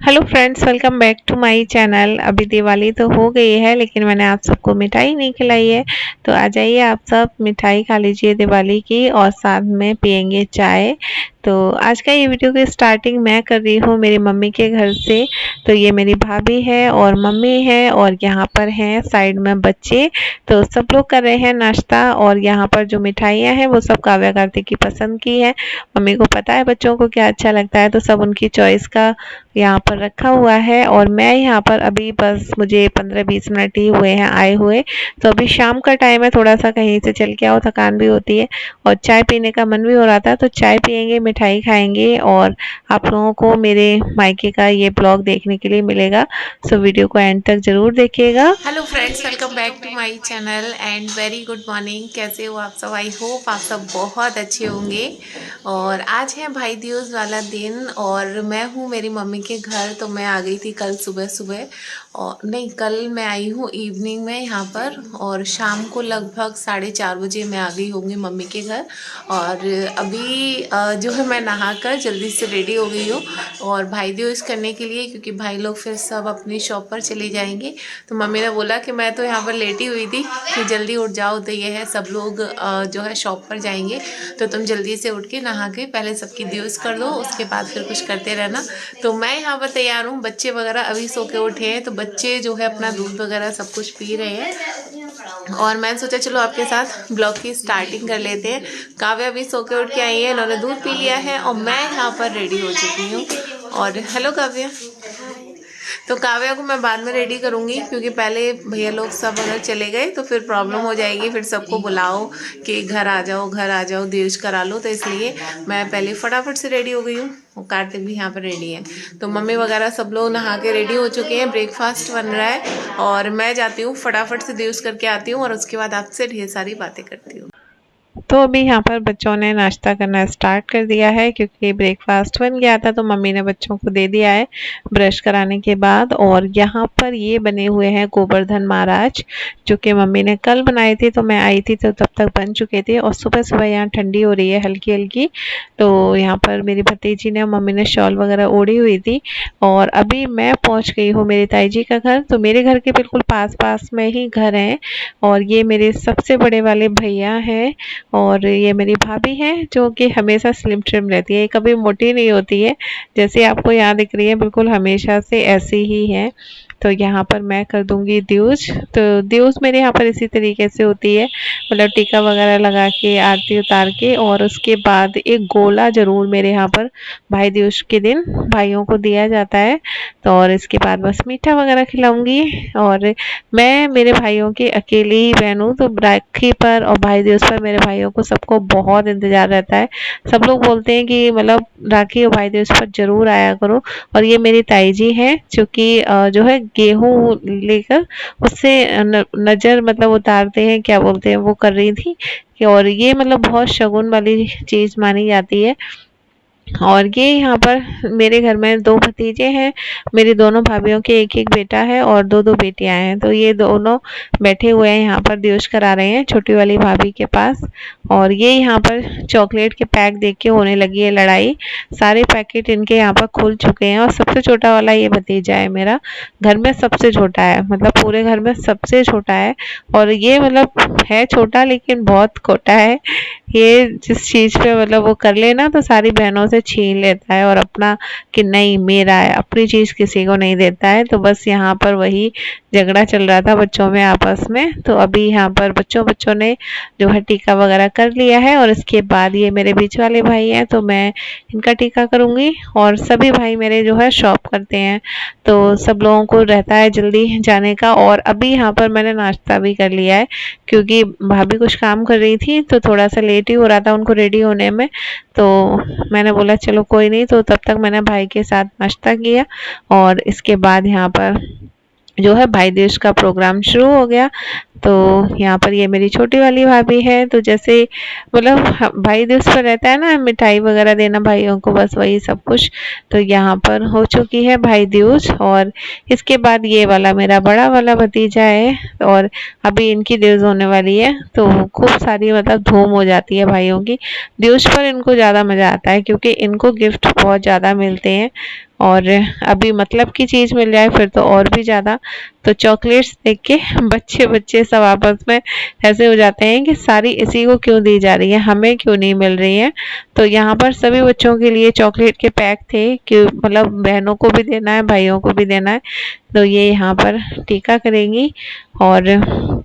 Hello friends, welcome back to my channel. अभी दिवाली तो हो गई है लेकिन मैंने आप सबको मिठाई नहीं खिलाई है, तो आ जाइए आप सब मिठाई खा लीजिए दिवाली की और साथ में पियेंगे चाय। तो आज का ये वीडियो की स्टार्टिंग मैं कर रही हूँ मेरी मम्मी के घर से। तो ये मेरी भाभी है और मम्मी है और यहाँ पर हैं साइड में बच्चे। तो सब लोग कर रहे हैं नाश्ता और यहाँ पर जो मिठाइयाँ हैं वो सब काव्या कार्तिक की पसंद की है। मम्मी को पता है बच्चों को क्या अच्छा लगता है, तो सब उनकी चॉइस का यहाँ पर रखा हुआ है। और मैं यहाँ पर अभी बस मुझे 15-20 मिनट ही हुए हैं आए हुए। तो अभी शाम का टाइम है, थोड़ा सा कहीं से चल के आओ, थकान भी होती है और चाय पीने का मन भी हो रहा था। तो चाय पियेंगे, मिठाई खाएंगे और आप लोगों को मेरे मायके का ये ब्लॉग देखने के लिए मिलेगा। सो वीडियो को एंड तक जरूर देखिएगा। Hello friends, welcome back to my channel and very good morning. कैसे हो आप सब? आई होप आप सब बहुत अच्छे होंगे। और आज है भाई दूज वाला दिन और मैं हूँ मेरी मम्मी के घर। तो मैं आ गई थी कल सुबह सुबह, और नहीं, कल मैं आई हूँ इवनिंग में यहाँ पर, और शाम को लगभग 4:30 बजे मैं आ गई होंगी मम्मी के घर। और अभी जो है मैं नहाकर जल्दी से रेडी हो गई हूँ और भाई दूज करने के लिए, क्योंकि भाई लोग फिर सब अपनी शॉप पर चले जाएंगे। तो मम्मी ने बोला कि मैं तो यहाँ पर लेटी हुई थी कि जल्दी उठ जाओ, तो ये है सब लोग जो है शॉप पर जाएंगे, तो तुम जल्दी से उठ के नहा के पहले सबकी दूज कर दो, उसके बाद फिर कुछ करते रहना। तो मैं यहाँ पर तैयार हूँ। बच्चे वगैरह अभी सो के उठे हैं, तो बच्चे जो है अपना दूध वगैरह सब कुछ पी रहे हैं और मैंने सोचा चलो आपके साथ ब्लॉग की स्टार्टिंग कर लेते हैं। काव्या भी सो के उठ के आई है, इन्होंने दूध पी लिया है और मैं यहाँ पर रेडी हो चुकी हूँ। और हेलो काव्या। तो काव्या को मैं बाद में रेडी करूँगी, क्योंकि पहले भैया लोग सब अगर चले गए तो फिर प्रॉब्लम हो जाएगी, फिर सबको बुलाओ कि घर आ जाओ, घर आ जाओ, दूज करा लो। तो इसलिए मैं पहले फटाफट से रेडी हो गई हूँ। कार्तिक भी यहाँ पर रेडी है। तो मम्मी वगैरह सब लोग नहा के रेडी हो चुके हैं, ब्रेकफास्ट बन रहा है और मैं जाती हूँ फटाफट से दूज करके आती हूँ और उसके बाद आपसे ढेर सारी बातें करती हूँ। तो अभी यहाँ पर बच्चों ने नाश्ता करना स्टार्ट कर दिया है, क्योंकि ब्रेकफास्ट बन गया था तो मम्मी ने बच्चों को दे दिया है ब्रश कराने के बाद। और यहाँ पर ये बने हुए हैं गोवर्धन महाराज, जो कि मम्मी ने कल बनाए थे, तो मैं आई थी तो तब तक बन चुके थे। और सुबह सुबह यहाँ ठंडी हो रही है हल्की हल्की, तो यहाँ पर मेरी भतीजी ने मम्मी ने शॉल वगैरह ओढ़ी हुई थी। और अभी मैं पहुँच गई हूँ मेरी ताई जी का घर। तो मेरे घर के बिल्कुल पास पास में ही घर है और ये मेरे सबसे बड़े वाले भैया हैं और ये मेरी भाभी है, जो कि हमेशा स्लिम ट्रिम रहती है, कभी मोटी नहीं होती है। जैसे आपको यहाँ दिख रही है बिल्कुल हमेशा से ऐसी ही है। तो यहाँ पर मैं कर दूंगी दूज। तो दूज मेरे यहाँ पर इसी तरीके से होती है, मतलब टीका वगैरह लगा के आरती उतार के, और उसके बाद एक गोला जरूर मेरे यहाँ पर भाई दूज के दिन भाइयों को दिया जाता है। तो और इसके बाद बस मीठा वगैरह खिलाऊंगी। और मैं मेरे भाइयों की अकेली ही बहन हूँ, तो राखी पर और भाई दूज पर मेरे भाइयों को सबको बहुत इंतजार रहता है। सब लोग बोलते हैं कि मतलब राखी और भाई दूज पर जरूर आया करो। और ये मेरी ताई जी हैं, जो कि जो है गेहूं लेकर उससे नजर मतलब उतारते हैं, क्या बोलते हैं, वो कर रही थी और ये मतलब बहुत शगुन वाली चीज मानी जाती है। और ये यहाँ पर मेरे घर में 2 भतीजे हैं, मेरी दोनों भाभीयों के एक एक बेटा है और 2 बेटियां हैं। तो ये दोनों बैठे हुए हैं यहाँ पर दूज करा रहे हैं छोटी वाली भाभी के पास। और ये यहाँ पर चॉकलेट के पैक देख के होने लगी है लड़ाई। सारे पैकेट इनके यहाँ पर खुल चुके हैं और सबसे छोटा वाला ये भतीजा है मेरा, घर में सबसे छोटा है, मतलब पूरे घर में सबसे छोटा है। और ये मतलब है छोटा लेकिन बहुत खोटा है। ये जिस चीज पे मतलब वो कर लेना तो सारी बहनों से छीन लेता है और अपना कि नहीं मेरा है, अपनी चीज किसी को नहीं देता है। तो बस यहाँ पर वही झगड़ा चल रहा था बच्चों में आपस में। तो अभी यहाँ पर बच्चों ने जो है टीका वगैरह कर लिया है और इसके बाद ये मेरे बीच वाले भाई हैं, तो मैं इनका टीका करूंगी। और सभी भाई मेरे जो है शॉप करते हैं, तो सब लोगों को रहता है जल्दी जाने का। और अभी यहाँ पर मैंने नाश्ता भी कर लिया है, क्योंकि भाभी कुछ काम कर रही थी तो थोड़ा सा लेट ही हो रहा था उनको रेडी होने में। तो मैंने बोला चलो कोई नहीं, तो तब तक मैंने भाई के साथ नाश्ता किया और इसके बाद यहाँ पर जो है भाई दूज का प्रोग्राम शुरू हो गया। तो यहाँ पर ये मेरी छोटी वाली भाभी है, तो जैसे मतलब भाई दूज पर रहता है ना मिठाई वगैरह देना भाइयों को, बस वही सब कुछ। तो यहाँ पर हो चुकी है भाई दूज और इसके बाद ये वाला मेरा बड़ा वाला भतीजा है और अभी इनकी दूज होने वाली है। तो खूब सारी मतलब धूम हो जाती है भाइयों की। दूज पर इनको ज़्यादा मज़ा आता है, क्योंकि इनको गिफ्ट बहुत ज़्यादा मिलते हैं और अभी मतलब की चीज़ मिल जाए फिर तो और भी ज़्यादा। तो चॉकलेट्स देख के बच्चे बच्चे सब आपस में ऐसे हो जाते हैं कि सारी इसी को क्यों दी जा रही है, हमें क्यों नहीं मिल रही है। तो यहाँ पर सभी बच्चों के लिए चॉकलेट के पैक थे कि मतलब बहनों को भी देना है, भाइयों को भी देना है। तो ये यहाँ पर टीका करेंगी। और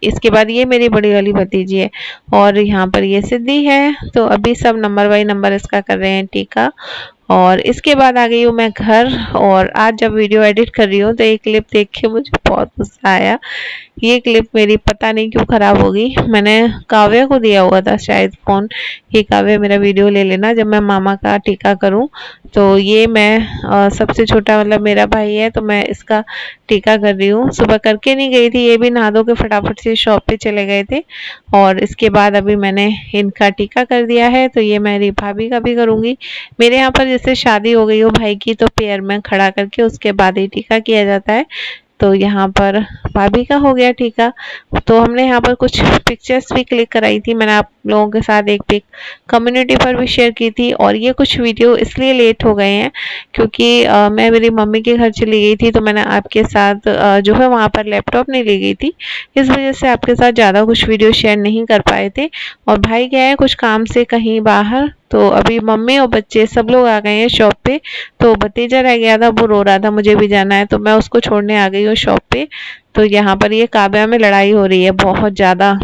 इसके बाद ये मेरी बड़ी वाली भतीजी है और यहाँ पर ये सिद्धि है। तो अभी सब नंबर बाई नंबर इसका कर रहे हैं टीका। और इसके बाद आ गई हूँ मैं घर। और आज जब वीडियो एडिट कर रही हूँ तो एक क्लिप देख के मुझे बहुत गुस्सा आया। ये क्लिप मेरी पता नहीं क्यों खराब हो गई। मैंने काव्या को दिया हुआ था शायद फ़ोन कि काव्या मेरा वीडियो ले लेना जब मैं मामा का टीका करूं। तो ये मैं सबसे छोटा मतलब मेरा भाई है तो मैं इसका टीका कर रही हूँ। सुबह करके नहीं गई थी, ये भी नहा धो के फटाफट से शॉप पे चले गए थे। और इसके बाद अभी मैंने इनका टीका कर दिया है। तो ये मेरी भाभी का भी करूँगी। मेरे यहाँ पर जैसे शादी हो गई हो भाई की तो पेयर में खड़ा करके उसके बाद ही टीका किया जाता है। तो यहाँ पर भाभी का हो गया टीका। तो हमने यहाँ पर कुछ पिक्चर्स भी क्लिक कराई थी। मैंने आप लोगों के साथ एक पिक कम्युनिटी पर भी शेयर की थी। और ये कुछ वीडियो इसलिए लेट हो गए हैं क्योंकि मैं मेरी मम्मी के घर चली गई थी तो मैंने आपके साथ जो है वहाँ पर लैपटॉप नहीं ले गई थी। इस वजह से आपके साथ ज़्यादा कुछ वीडियो शेयर नहीं कर पाए थे। और भाई गया है कुछ काम से कहीं बाहर। तो अभी मम्मी और बच्चे सब लोग आ गए हैं शॉप पे। तो भतीजा रह गया था, वो रो रहा था मुझे भी जाना है तो मैं उसको छोड़ने आ गई हूँ शॉप पे। तो यहाँ पर ये काव्या में लड़ाई हो रही है बहुत ज़्यादा,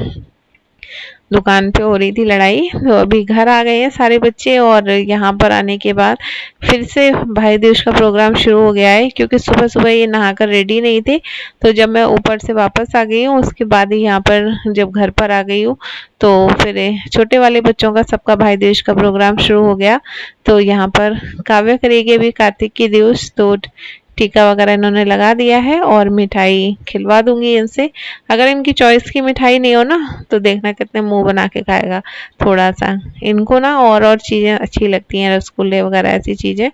दुकान पे हो रही थी लड़ाई। तो अभी घर आ गए हैं सारे बच्चे। और यहाँ पर आने के बाद फिर से भाई दूज का प्रोग्राम शुरू हो गया है क्योंकि सुबह सुबह ये नहाकर रेडी नहीं थे। तो जब मैं ऊपर से वापस आ गई हूँ उसके बाद ही यहाँ पर जब घर पर आ गई हूँ तो फिर छोटे वाले बच्चों का सबका भाई दूज का प्रोग्राम शुरू हो गया। तो यहाँ पर काव्य करेगी अभी कार्तिक की दूज। तो टीका वगैरह इन्होंने लगा दिया है और मिठाई खिलवा दूंगी इनसे। अगर इनकी चॉइस की मिठाई नहीं हो ना तो देखना कितने मुंह बना के खाएगा थोड़ा सा। इनको ना और चीज़ें अच्छी लगती हैं, रसगुल्ले वगैरह ऐसी चीज़ें।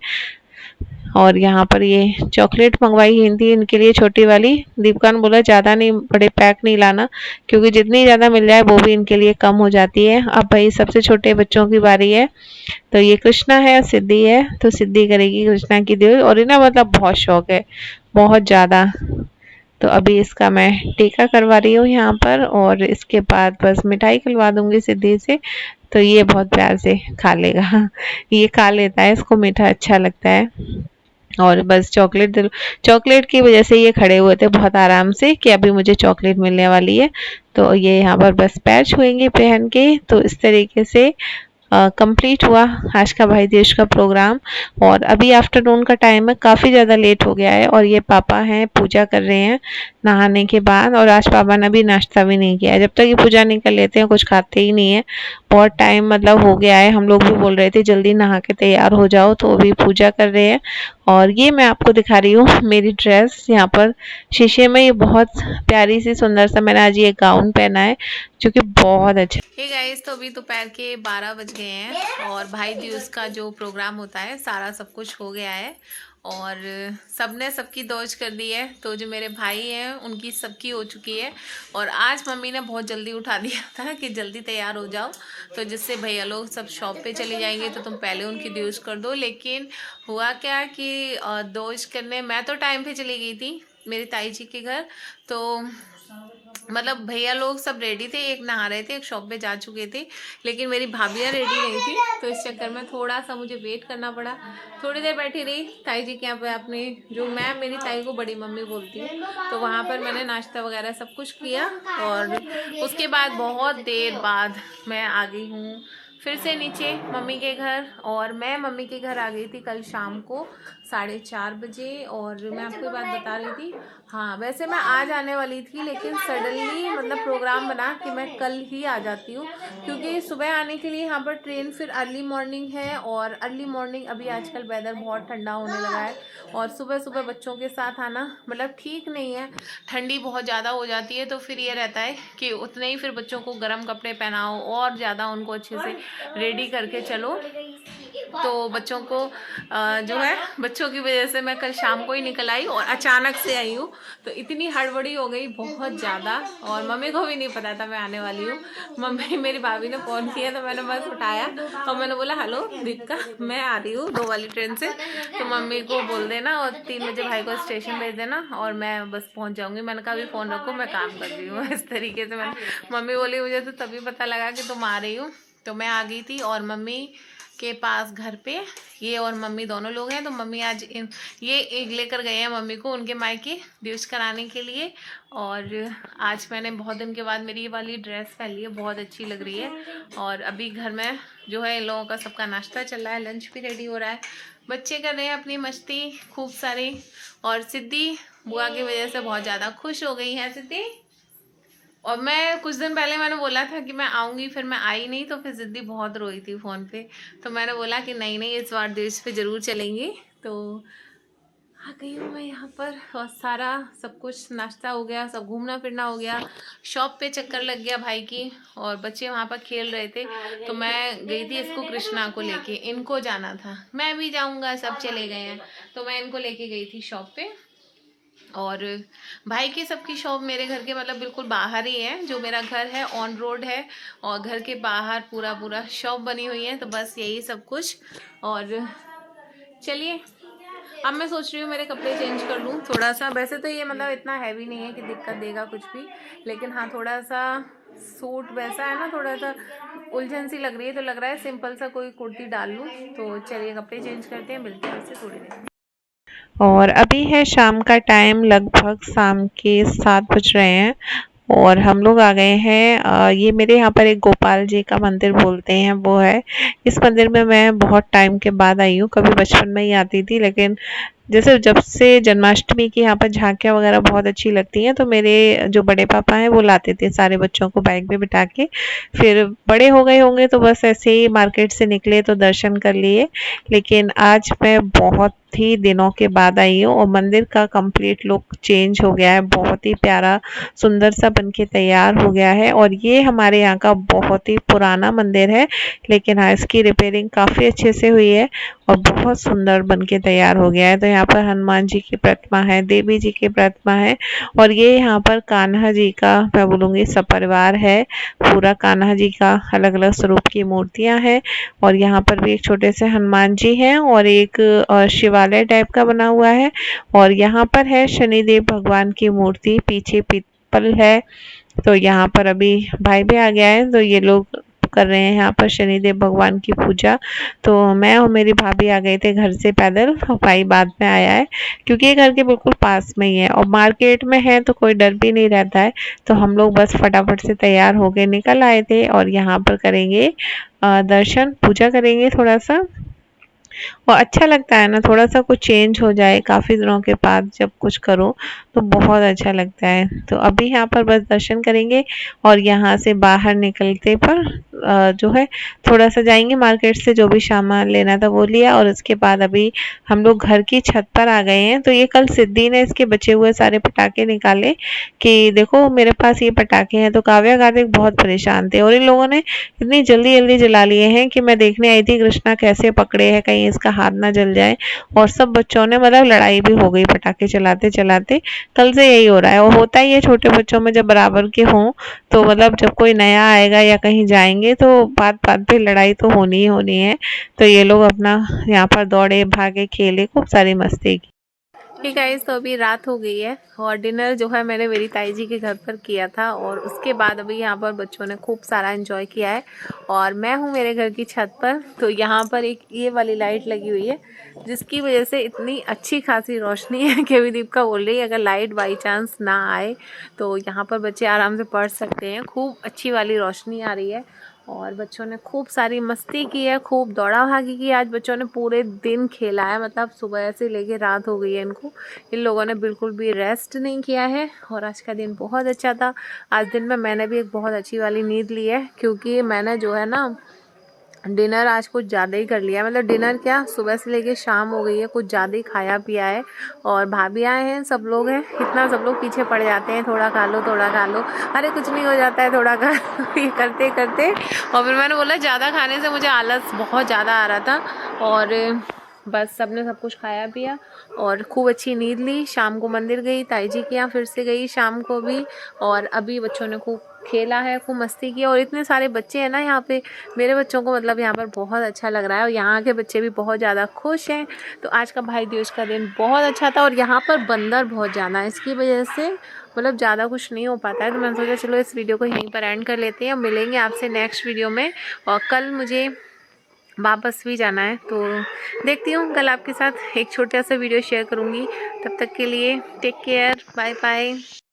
और यहाँ पर ये चॉकलेट मंगवाई थी इनके लिए छोटी वाली। दीपका ने बोला ज़्यादा नहीं, बड़े पैक नहीं लाना क्योंकि जितनी ज़्यादा मिल जाए वो भी इनके लिए कम हो जाती है। अब भाई सबसे छोटे बच्चों की बारी है। तो ये कृष्णा है और सिद्धि है। तो सिद्धि करेगी कृष्णा की देव। और इन्हें मतलब बहुत शौक है, बहुत ज़्यादा। तो अभी इसका मैं टीका करवा रही हूँ यहाँ पर। और इसके बाद बस मिठाई खिलवा दूंगी सिद्धि से। तो ये बहुत प्यार से खा लेगा ये खा लेता है, इसको मीठा अच्छा लगता है। और बस चॉकलेट की वजह से ये खड़े हुए थे बहुत आराम से कि अभी मुझे चॉकलेट मिलने वाली है। तो ये यहाँ पर बस पैर छुएंगे पहन के। तो इस तरीके से कंप्लीट हुआ आज का भाई दूज का प्रोग्राम। और अभी आफ्टरनून का टाइम है, काफ़ी ज़्यादा लेट हो गया है। और ये पापा हैं पूजा कर रहे हैं नहाने के बाद। और आज पापा ने अभी नाश्ता भी नहीं किया है। जब तक ये पूजा नहीं कर लेते हैं कुछ खाते ही नहीं है। बहुत टाइम मतलब हो गया है, हम लोग भी बोल रहे थे जल्दी नहा के तैयार हो जाओ। तो अभी पूजा कर रहे हैं। और ये मैं आपको दिखा रही हूँ मेरी ड्रेस यहाँ पर शीशे में। ये बहुत प्यारी सी सुंदर सा मैंने आज ये गाउन पहना है जो कि बहुत अच्छा। हे गाइस, तो अभी दोपहर के 12 बज गए हैं और भाई दूज का जो प्रोग्राम होता है सारा सब कुछ हो गया है। और सबने सबकी दौज कर दी है। तो जो मेरे भाई हैं उनकी सबकी हो चुकी है। और आज मम्मी ने बहुत जल्दी उठा दिया था कि जल्दी तैयार हो जाओ, तो जिससे भैया लोग सब शॉप पे चले जाएंगे तो तुम पहले उनकी दौज कर दो। लेकिन हुआ क्या कि दौज करने मैं तो टाइम पे चली गई थी मेरी ताई जी के घर। तो मतलब भैया लोग सब रेडी थे, एक नहा रहे थे, एक शॉप पे जा चुके थे, लेकिन मेरी भाभियाँ रेडी नहीं थी। तो इस चक्कर में थोड़ा सा मुझे वेट करना पड़ा। थोड़ी देर बैठी रही ताई जी के यहाँ पे, अपने जो मैं मेरी ताई को बड़ी मम्मी बोलती हूँ, तो वहाँ पर मैंने नाश्ता वगैरह सब कुछ किया। और उसके बाद बहुत देर बाद मैं आ गई हूँ फिर से नीचे मम्मी के घर। और मैं मम्मी के घर आ गई थी कल शाम को 4:30 बजे। और मैं आपको बात बता रही थी, हाँ वैसे मैं आज आने वाली थी लेकिन सडनली मतलब प्रोग्राम बना कि मैं कल ही आ जाती हूँ, क्योंकि सुबह आने के लिए यहाँ पर ट्रेन फिर अर्ली मॉर्निंग है। और अर्ली मॉर्निंग अभी आजकल वेदर बहुत ठंडा होने लगा है और सुबह सुबह बच्चों के साथ आना मतलब ठीक नहीं है, ठंडी बहुत ज़्यादा हो जाती है। तो फिर ये रहता है कि उतने ही फिर बच्चों को गर्म कपड़े पहनाओ और ज़्यादा उनको अच्छे से रेडी करके चलो। तो बच्चों को जो है बच्चों की वजह से मैं कल शाम को ही निकल आई और अचानक से आई हूँ, तो इतनी हड़बड़ी हो गई बहुत ज़्यादा। और मम्मी को भी नहीं पता था मैं आने वाली हूँ। मम्मी मेरी भाभी ने फ़ोन किया तो मैंने बस उठाया और मैंने बोला हेलो दीपिका, मैं आ रही हूँ 2 वाली ट्रेन से, तो मम्मी को बोल देना और 3 बजे भाई को स्टेशन भेज देना और मैं बस पहुँच जाऊँगी। मैंने कहा अभी फ़ोन रखो, मैं काम कर रही हूँ। इस तरीके से मम्मी बोली मुझे तो तभी पता लगा कि तुम आ रही हो, तो मैं आ गई थी। और मम्मी के पास घर पे ये और मम्मी दोनों लोग हैं, तो मम्मी आज ये एक लेकर गए हैं मम्मी को उनके मायके डिश कराने के लिए। और आज मैंने बहुत दिन के बाद मेरी ये वाली ड्रेस पहन ली है, बहुत अच्छी लग रही है। और अभी घर में जो है इन लोगों का सबका नाश्ता चल रहा है, लंच भी रेडी हो रहा है, बच्चे कर रहे हैं अपनी मस्ती खूब सारी। और सिद्धि बुआ की वजह से बहुत ज़्यादा खुश हो गई है सिद्धि। और मैं कुछ दिन पहले मैंने बोला था कि मैं आऊँगी, फिर मैं आई नहीं, तो फिर जिद्दी बहुत रोई थी फ़ोन पे, तो मैंने बोला कि नहीं नहीं इस बार देश पे ज़रूर चलेंगी। तो आ गई हूँ मैं यहाँ पर और सारा सब कुछ नाश्ता हो गया, सब घूमना फिरना हो गया, शॉप पे चक्कर लग गया भाई की, और बच्चे वहाँ पर खेल रहे थे तो मैं गई थी इसको कृष्णा को लेके, इनको जाना था, मैं भी जाऊँगा सब चले गए हैं, तो मैं इनको लेके गई थी शॉप पे। और भाई की सबकी शॉप मेरे घर के मतलब बिल्कुल बाहर ही है, जो मेरा घर है ऑन रोड है और घर के बाहर पूरा पूरा शॉप बनी हुई है, तो बस यही सब कुछ। और चलिए अब मैं सोच रही हूँ मेरे कपड़े चेंज कर लूँ थोड़ा सा। वैसे तो ये मतलब इतना हैवी नहीं है कि दिक्कत देगा कुछ भी, लेकिन हाँ थोड़ा सा सूट वैसा है ना, थोड़ा सा उलझन सी लग रही है, तो लग रहा है सिंपल सा कोई कुर्ती डाल लूँ। तो चलिए कपड़े चेंज करते हैं, मिलते हैं आपसे थोड़ी देर। और अभी है शाम का टाइम, लगभग शाम के 7 बज रहे हैं और हम लोग आ गए हैं। ये मेरे यहाँ पर एक गोपाल जी का मंदिर बोलते हैं वो है। इस मंदिर में मैं बहुत टाइम के बाद आई हूँ, कभी बचपन में ही आती थी, लेकिन जैसे जब से जन्माष्टमी की यहाँ पर झांकियाँ वगैरह बहुत अच्छी लगती हैं, तो मेरे जो बड़े पापा हैं वो लाते थे सारे बच्चों को बाइक पे बिठा के। फिर बड़े हो गए होंगे तो बस ऐसे ही मार्केट से निकले तो दर्शन कर लिए, लेकिन आज मैं बहुत ही दिनों के बाद आई हूँ और मंदिर का कंप्लीट लुक चेंज हो गया है, बहुत ही प्यारा सुंदर सा बन के तैयार हो गया है। और ये हमारे यहाँ का बहुत ही पुराना मंदिर है, लेकिन हाँ इसकी रिपेयरिंग काफ़ी अच्छे से हुई है और बहुत सुंदर बन के तैयार हो गया है। तो यहाँ पर हनुमान जी की प्रतिमा है, देवी जी की प्रतिमा है, और ये यहाँ पर कान्हा जी का मैं बोलूँगी सपरिवार है, पूरा कान्हा जी का अलग अलग स्वरूप की मूर्तियाँ हैं। और यहाँ पर भी एक छोटे से हनुमान जी हैं और एक शिवालय टाइप का बना हुआ है। और यहाँ पर है शनिदेव भगवान की मूर्ति, पीछे पीपल है। तो यहाँ पर अभी भाई भी आ गया है, तो ये लोग कर रहे हैं यहाँ पर शनिदेव भगवान की पूजा। तो मैं और मेरी भाभी आ गए थे घर से पैदल, भाई बाद में आया है क्योंकि ये घर के बिल्कुल पास में ही है और मार्केट में है तो कोई डर भी नहीं रहता है। तो हम लोग बस फटाफट से तैयार हो गए निकल आए थे और यहाँ पर करेंगे दर्शन पूजा करेंगे थोड़ा सा। और अच्छा लगता है ना, थोड़ा सा कुछ चेंज हो जाए, काफ़ी दिनों के बाद जब कुछ करो तो बहुत अच्छा लगता है। तो अभी यहाँ पर बस दर्शन करेंगे और यहाँ से बाहर निकलते पर जो है थोड़ा सा जाएंगे मार्केट से, जो भी सामान लेना था वो लिया और उसके बाद अभी हम लोग घर की छत पर आ गए हैं। तो ये कल सिद्धि ने इसके बचे हुए सारे पटाखे निकाले कि देखो मेरे पास ये पटाखे हैं, तो काव्या कार्तिक बहुत परेशान थे और इन लोगों ने इतनी जल्दी जल्दी जला लिए हैं कि मैं देखने आई थी कृष्णा कैसे पकड़े हैं, कहीं इसका हाथ ना जल जाए। और सब बच्चों ने मतलब लड़ाई भी हो गई पटाखे चलाते चलाते। कल से यही हो रहा है और होता ही है छोटे बच्चों में, जब बराबर के हों तो मतलब जब कोई नया आएगा या कहीं जाएंगे तो बात बात पे लड़ाई तो होनी ही होनी है। तो ये लोग अपना यहाँ पर दौड़े भागे खेले, खूब सारी मस्ती की। ठीक गाइस, तो अभी रात हो गई है और डिनर जो है मैंने मेरी ताई जी के घर पर किया था और उसके बाद अभी यहाँ पर बच्चों ने खूब सारा एंजॉय किया है और मैं हूँ मेरे घर की छत पर। तो यहाँ पर एक ये वाली लाइट लगी हुई है जिसकी वजह से इतनी अच्छी खासी रोशनी है कि अभी दीपिका बोल रही है अगर लाइट बाई चांस ना आए तो यहाँ पर बच्चे आराम से पढ़ सकते हैं, खूब अच्छी वाली रोशनी आ रही है। और बच्चों ने खूब सारी मस्ती की है, खूब दौड़ा भागी की। आज बच्चों ने पूरे दिन खेला है, मतलब सुबह से लेके रात हो गई है इनको, इन लोगों ने बिल्कुल भी रेस्ट नहीं किया है। और आज का दिन बहुत अच्छा था। आज दिन में मैंने भी एक बहुत अच्छी वाली नींद ली है क्योंकि मैंने जो है ना डिनर आज कुछ ज़्यादा ही कर लिया, मतलब डिनर क्या सुबह से लेके शाम हो गई है, कुछ ज़्यादा ही खाया पिया है। और भाभी आए हैं, सब लोग हैं, इतना सब लोग पीछे पड़ जाते हैं थोड़ा खा लो थोड़ा खा लो, अरे कुछ नहीं हो जाता है थोड़ा खा ये करते करते। और फिर मैंने बोला ज़्यादा खाने से मुझे आलस बहुत ज़्यादा आ रहा था, और बस सबने सब कुछ खाया पिया और खूब अच्छी नींद ली। शाम को मंदिर गई, ताई जी के यहाँ फिर से गई शाम को भी। और अभी बच्चों ने खूब खेला है, खूब मस्ती की। और इतने सारे बच्चे हैं ना यहाँ पे, मेरे बच्चों को मतलब यहाँ पर बहुत अच्छा लग रहा है और यहाँ के बच्चे भी बहुत ज़्यादा खुश हैं। तो आज का भाई दूज का दिन बहुत अच्छा था। और यहाँ पर बंदर बहुत ज़्यादा है, इसकी वजह से मतलब ज़्यादा कुछ नहीं हो पाता है। तो मैंने सोचा चलो इस वीडियो को यहीं पर एंड कर लेते हैं। मिलेंगे आपसे नेक्स्ट वीडियो में। और कल मुझे वापस भी जाना है, तो देखती हूँ कल आपके साथ एक छोटा सा वीडियो शेयर करूँगी। तब तक के लिए टेक केयर, बाय बाय।